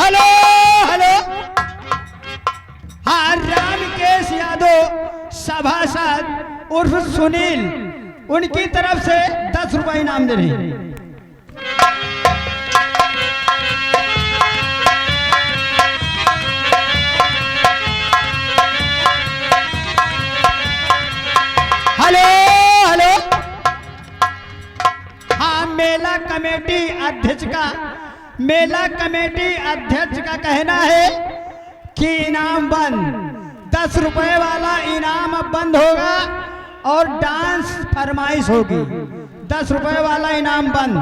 Hello hello. हाँ, रामकेश यादव सभासद उर्फ सुनील, उनकी तरफ से 10 रुपए इनाम दे रहे हैं। Hello hello. हाँ, मेला कमेटी अध्यक्ष का कहना है कि इनाम बंद, 10 रुपए वाला इनाम अब बंद होगा और डांस फरमाइश होगी। 10 रुपए वाला इनाम बंद।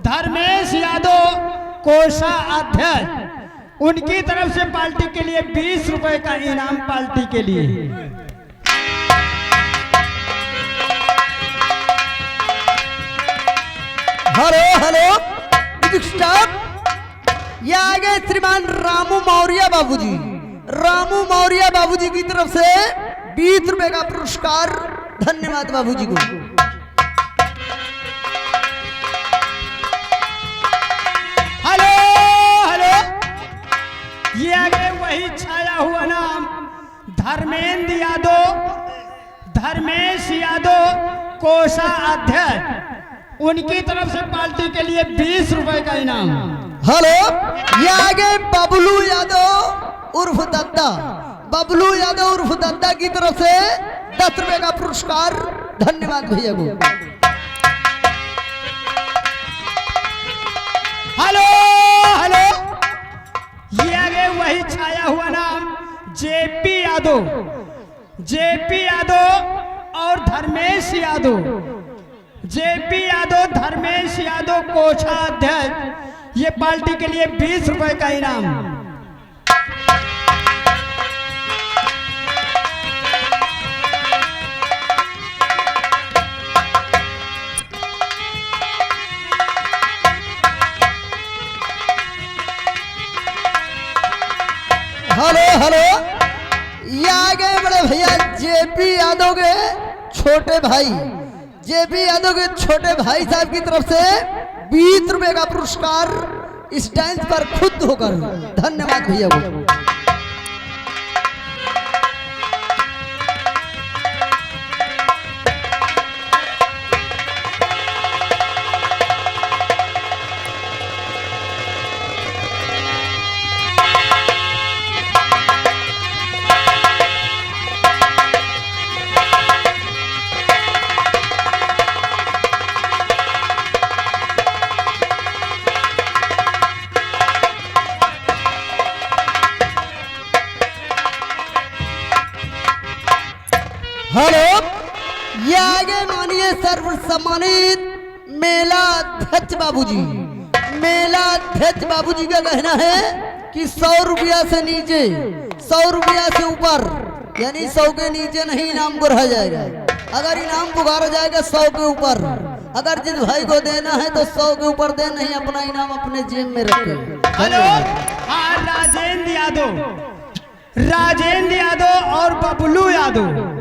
धर्मेश यादव कोषाध्यक्ष, उनकी तरफ से पार्टी के लिए 20 रुपए का इनाम पार्टी के लिए। Hello hello. ये आगे श्रीमान रामू मौर्य बाबूजी की तरफ से 20 रुपए का पुरस्कार। धन्यवाद बाबूजी को। ये आगे वही छाया हुआ नाम धर्मेश यादव कोषाध्यक्ष, उनकी तरफ से पार्टी के लिए 20 रुपए का इनाम। हेलो। ये आगे बबलू यादव उर्फ दद्दा की तरफ से 10 रुपए का पुरस्कार। धन्यवाद भैया को। Hello hello. ये आगे वही छाया हुआ नाम जेपी यादव और धर्मेश यादव कोषाध्यक्ष, ये पार्टी के लिए 20 रुपए का इनाम। Hello hello. ये आगे बड़े भैया जेपी यादव के छोटे भाई साहब की तरफ से 20 रुपए का पुरस्कार इस डांस पर खुद होकर। धन्यवाद भैया को। हेलो। ये आगे मानिए सर्व सम्मानित मेलाध्यक्ष बाबूजी का कहना है कि 100 रुपया से नीचे, 100 रुपया से ऊपर, यानी 100 के नीचे नहीं इनाम को रहा जाएगा। अगर इनाम पुकारा जाएगा 100 के ऊपर। अगर जिस भाई को देना है तो 100 के ऊपर दे, नहीं अपना इनाम अपने जेब में रखे। हेलो। हाँ, राजेंद्र यादव और बबलू यादव,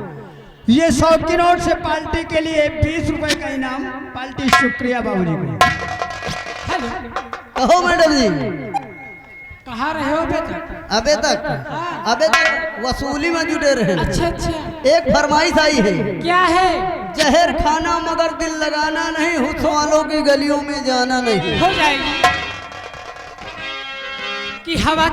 ये 100 की नोट से पार्टी के लिए 20 रुपए का इनाम पार्टी। शुक्रिया बाबूजी को। कहो मैडम जी, कहाँ रहे हो अबे तक वसूली में जुटे रहे। अच्छा। एक फरमाइश आई है। क्या है? जहर खाना मगर दिल लगाना नहीं, हुस्न वालों की गलियों में जाना नहीं। हो जाएगी कि हवा